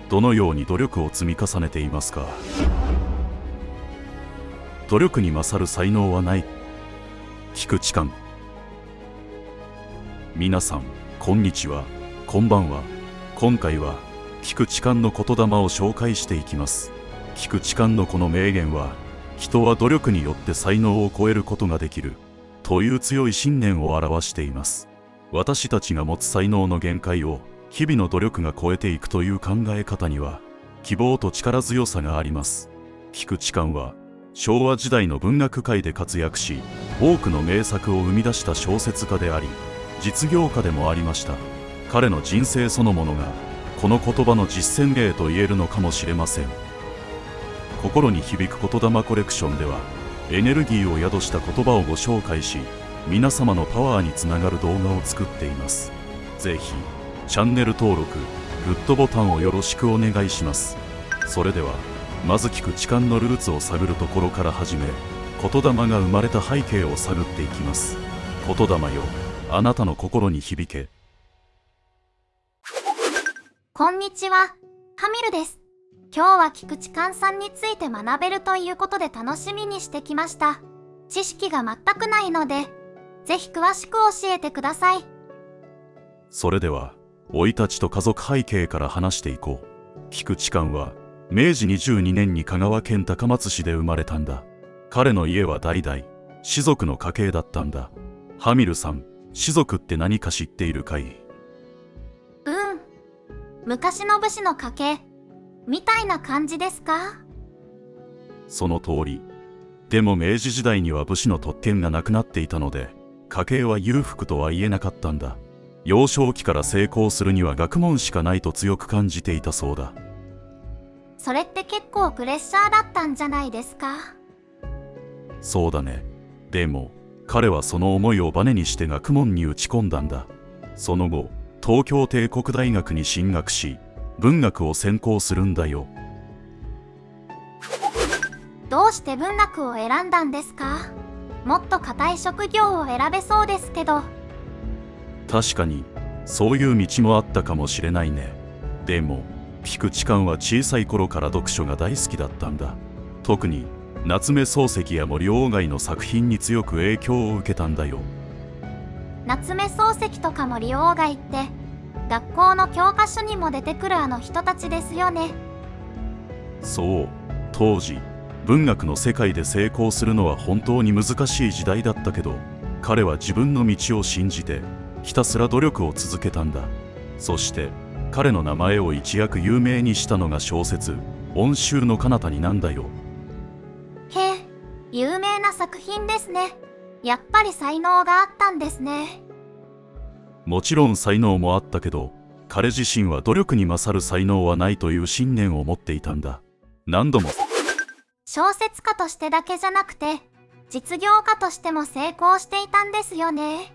どのように努力を積み重ねていますか？努力に勝る才能はない。菊池寛。皆さん、こんにちは、こんばんは。今回は菊池寛の言霊を紹介していきます。菊池寛のこの名言は、人は努力によって才能を超えることができるという強い信念を表しています。私たちが持つ才能の限界を日々の努力が超えていくという考え方には希望と力強さがあります。菊池寛は昭和時代の文学界で活躍し、多くの名作を生み出した小説家であり、実業家でもありました。彼の人生そのものがこの言葉の実践例と言えるのかもしれません。心に響く言霊コレクションでは、エネルギーを宿した言葉をご紹介し、皆様のパワーにつながる動画を作っています。ぜひチャンネル登録、グッドボタンをよろしくお願いします。それではまず菊池寛のルーツを探るところから始め、言霊が生まれた背景を探っていきます。言霊よ、あなたの心に響け。こんにちは、ハミルです。今日は菊池寛さんについて学べるということで楽しみにしてきました。知識が全くないので、ぜひ詳しく教えてください。それでは生い立ちと家族背景から話していこう。菊池寛は明治22年に香川県高松市で生まれたんだ。彼の家は代々士族の家系だったんだ。ハミルさん、士族って何か知っているかい？昔の武士の家系みたいな感じですか？その通り。でも明治時代には武士の特権がなくなっていたので、家計は裕福とは言えなかったんだ。幼少期から成功するには学問しかないと強く感じていたそうだ。それって結構プレッシャーだったんじゃないですか？そうだね。でも彼はその思いをバネにして学問に打ち込んだんだ。その後東京帝国大学に進学し、文学を専攻するんだよ。どうして文学を選んだんですか？もっと固い職業を選べそうですけど。確かにそういう道もあったかもしれないね。でも菊池寛は小さい頃から読書が大好きだったんだ。特に夏目漱石や森鴎外の作品に強く影響を受けたんだよ。夏目漱石とか森鴎外って学校の教科書にも出てくるあの人たちですよね。そう、当時文学の世界で成功するのは本当に難しい時代だったけど、彼は自分の道を信じてひたすら努力を続けたんだ。そして彼の名前を一躍有名にしたのが小説「温州の彼方に」なんだよ。へえ、有名な作品ですね。やっぱり才能があったんですね。もちろん才能もあったけど、彼自身は努力に勝る才能はないという信念を持っていたんだ。何度も小説家としてだけじゃなくて実業家としても成功していたんですよね。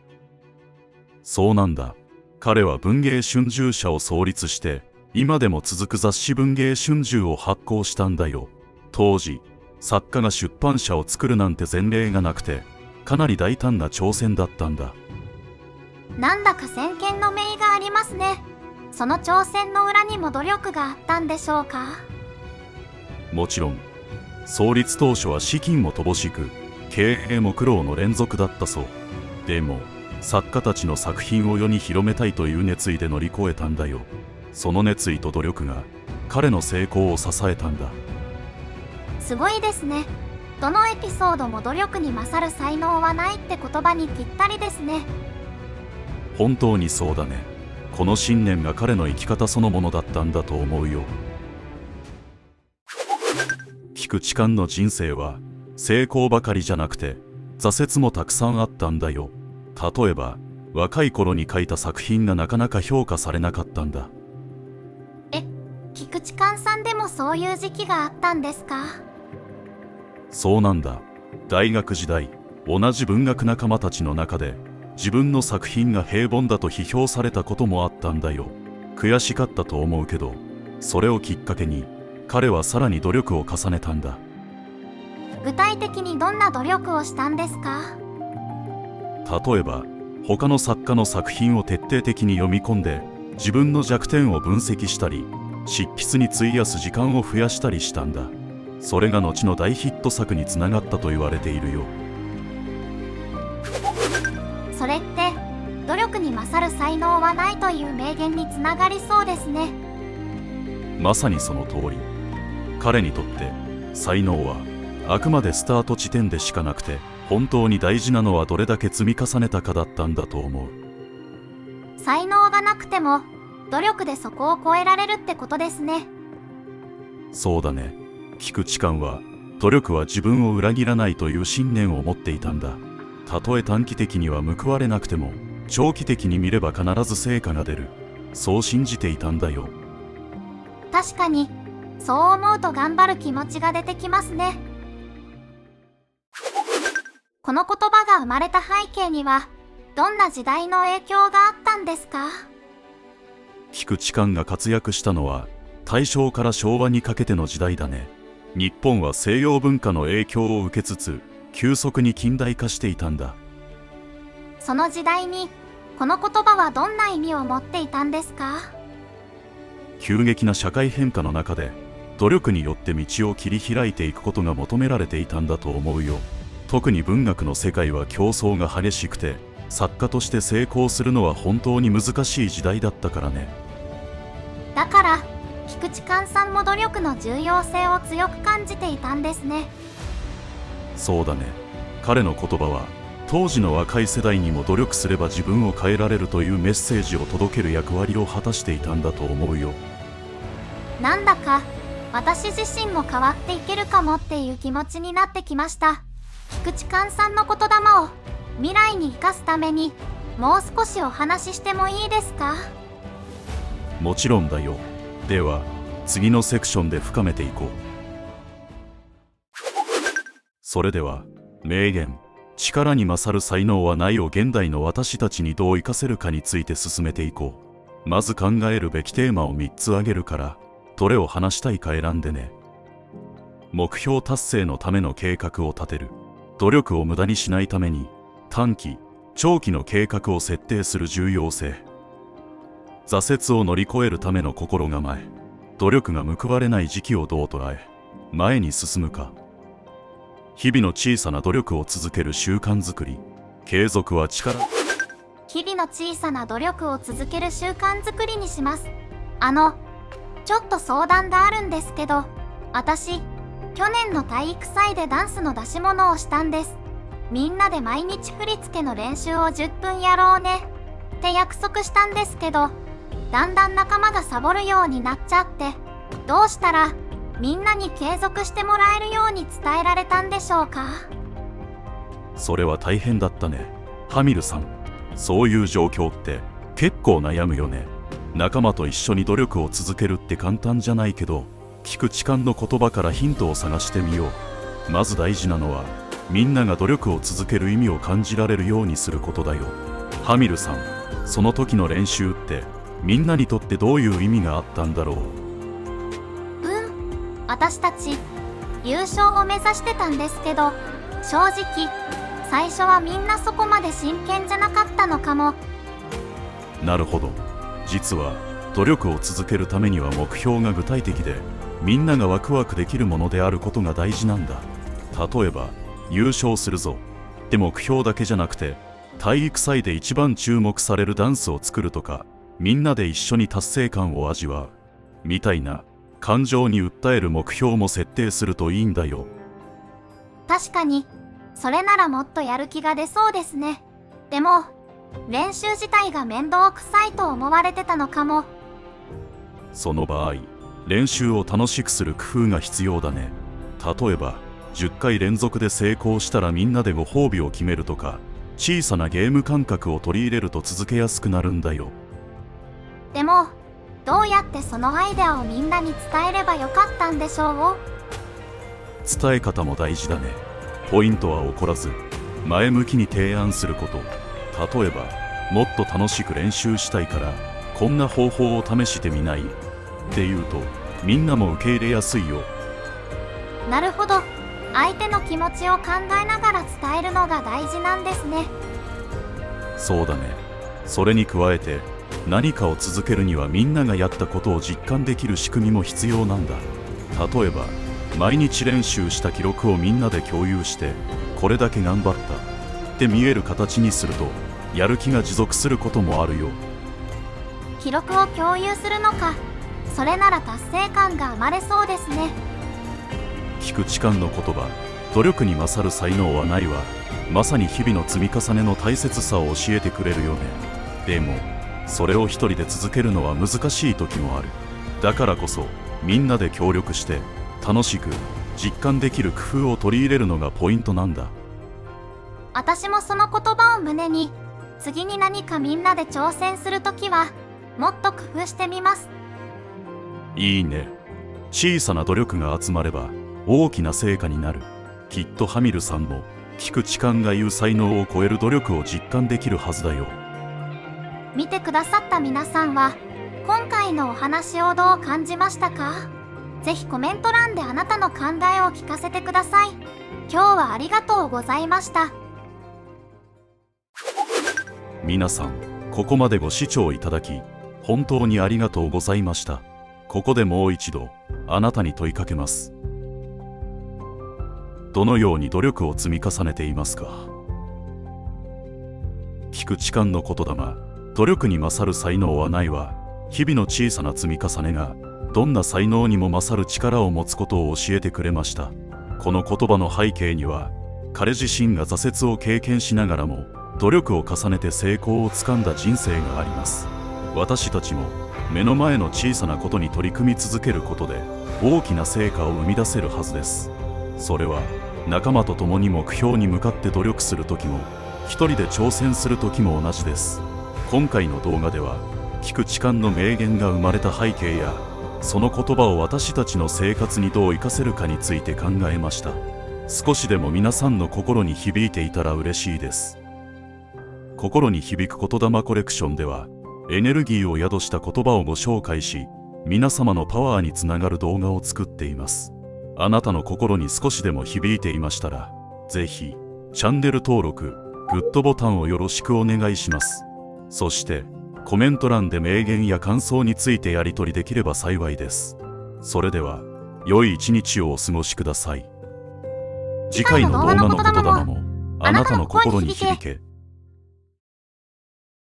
そうなんだ。彼は文藝春秋社を創立して、今でも続く雑誌文藝春秋を発行したんだよ。当時作家が出版社を作るなんて前例がなくて、かなり大胆な挑戦だったんだ。なんだか先見の明がありますね。その挑戦の裏にも努力があったんでしょうか？もちろん創立当初は資金も乏しく、経営も苦労の連続だったそう。でも作家たちの作品を世に広めたいという熱意で乗り越えたんだよ。その熱意と努力が彼の成功を支えたんだ。すごいですね。どのエピソードも努力に勝る才能はないって言葉にぴったりですね。本当にそうだね。この信念が彼の生き方そのものだったんだと思うよ。菊池寛の人生は成功ばかりじゃなくて挫折もたくさんあったんだよ。例えば若い頃に書いた作品がなかなか評価されなかったんだ。菊池寛さんでもそういう時期があったんですか？そうなんだ。大学時代、同じ文学仲間たちの中で自分の作品が平凡だと批評されたこともあったんだよ。悔しかったと思うけど、それをきっかけに彼はさらに努力を重ねたんだ。具体的にどんな努力をしたんですか？例えば他の作家の作品を徹底的に読み込んで自分の弱点を分析したり、執筆に費やす時間を増やしたりしたんだ。それが後の大ヒット作につながったと言われているよ。それって努力に勝る才能はないという名言につながりそうですね。まさにその通り。彼にとって才能はあくまでスタート地点でしかなくて、本当に大事なのはどれだけ積み重ねたかだったんだと思う。才能がなくても努力でそこを超えられるってことですね。そうだね。菊池寛は努力は自分を裏切らないという信念を持っていたんだ。たとえ短期的には報われなくても長期的に見れば必ず成果が出る、そう信じていたんだよ。確かにそう思うと頑張る気持ちが出てきますね。この言葉が生まれた背景にはどんな時代の影響があったんですか？菊池寛が活躍したのは大正から昭和にかけての時代だね。日本は西洋文化の影響を受けつつ急速に近代化していたんだ。その時代にこの言葉はどんな意味を持っていたんですか？急激な社会変化の中で努力によって道を切り開いていくことが求められていたんだと思うよ。特に文学の世界は競争が激しくて、作家として成功するのは本当に難しい時代だったからね。だから菊池寛さんも努力の重要性を強く感じていたんですね。そうだね。彼の言葉は当時の若い世代にも努力すれば自分を変えられるというメッセージを届ける役割を果たしていたんだと思うよ。なんだか私自身も変わっていけるかもっていう気持ちになってきました。菊池寛さんの言霊を未来に生かすためにもう少しお話ししてもいいですか？もちろんだよ。では次のセクションで深めていこう。それでは名言、力に勝る才能はないを現代の私たちにどう活かせるかについて進めていこう。まず考えるべきテーマを3つ挙げるから、どれを話したいか選んでね。目標達成のための計画を立てる。努力を無駄にしないために短期、長期の計画を設定する重要性。挫折を乗り越えるための心構え。努力が報われない時期をどう捉え、前に進むか。日々の小さな努力を続ける習慣づくり。継続は力。日々の小さな努力を続ける習慣づくりにします。ちょっと相談があるんですけど、私、去年の体育祭でダンスの出し物をしたんです。みんなで毎日振り付けの練習を10分やろうねって約束したんですけど、だんだん仲間がサボるようになっちゃって、どうしたらみんなに継続してもらえるように伝えられたんでしょうか？それは大変だったね、ハミルさん。そういう状況って結構悩むよね。仲間と一緒に努力を続けるって簡単じゃないけど、菊池寛の言葉からヒントを探してみよう。まず大事なのは、みんなが努力を続ける意味を感じられるようにすることだよ。ハミルさん、その時の練習ってみんなにとってどういう意味があったんだろう？私たち優勝を目指してたんですけど、正直最初はみんなそこまで真剣じゃなかったのかも。なるほど。実は努力を続けるためには目標が具体的で、みんながワクワクできるものであることが大事なんだ。例えば優勝するぞって目標だけじゃなくて、体育祭で一番注目されるダンスを作るとか、みんなで一緒に達成感を味わうみたいな感情に訴える目標も設定するといいんだよ。確かにそれならもっとやる気が出そうですね。でも練習自体が面倒くさいと思われてたのかも。その場合、練習を楽しくする工夫が必要だね。例えば10回連続で成功したらみんなでご褒美を決めるとか、小さなゲーム感覚を取り入れると続けやすくなるんだよ。でもどうやってそのアイデアをみんなに伝えればよかったんでしょう？伝え方も大事だね。ポイントは怒らず前向きに提案すること。例えばもっと楽しく練習したいからこんな方法を試してみないって言うと、みんなも受け入れやすいよ。なるほど。相手の気持ちを考えながら伝えるのが大事なんですね。そうだね。それに加えて何かを続けるにはみんながやったことを実感できる仕組みも必要なんだ。例えば毎日練習した記録をみんなで共有して、これだけ頑張ったって見える形にすると、やる気が持続することもあるよ。記録を共有するのか。それなら達成感が生まれそうですね。菊池寛の言葉、努力に勝る才能はないは、まさに日々の積み重ねの大切さを教えてくれるよね。でもそれを一人で続けるのは難しい時もある。だからこそみんなで協力して楽しく実感できる工夫を取り入れるのがポイントなんだ。私もその言葉を胸に、次に何かみんなで挑戦するときはもっと工夫してみます。いいね。小さな努力が集まれば大きな成果になる。きっとハミルさんも菊池寛が言う才能を超える努力を実感できるはずだよ。見てくださった皆さんは今回のお話をどう感じましたか？ぜひコメント欄であなたの考えを聞かせてください。今日はありがとうございました。皆さん、ここまでご視聴いただき本当にありがとうございました。ここでもう一度あなたに問いかけます。どのように努力を積み重ねていますか？菊池寛の言霊、努力に勝る才能はないは、日々の小さな積み重ねがどんな才能にも勝る力を持つことを教えてくれました。この言葉の背景には、彼自身が挫折を経験しながらも努力を重ねて成功をつかんだ人生があります。私たちも目の前の小さなことに取り組み続けることで大きな成果を生み出せるはずです。それは仲間と共に目標に向かって努力する時も、一人で挑戦する時も同じです。今回の動画では菊池寛の名言が生まれた背景や、その言葉を私たちの生活にどう生かせるかについて考えました。少しでも皆さんの心に響いていたら嬉しいです。心に響く言霊コレクションでは、エネルギーを宿した言葉をご紹介し、皆様のパワーにつながる動画を作っています。あなたの心に少しでも響いていましたら、ぜひチャンネル登録、グッドボタンをよろしくお願いします。そしてコメント欄で名言や感想についてやり取りできれば幸いです。それでは良い一日をお過ごしください。次回の動画の言霊もあなたの心に響け。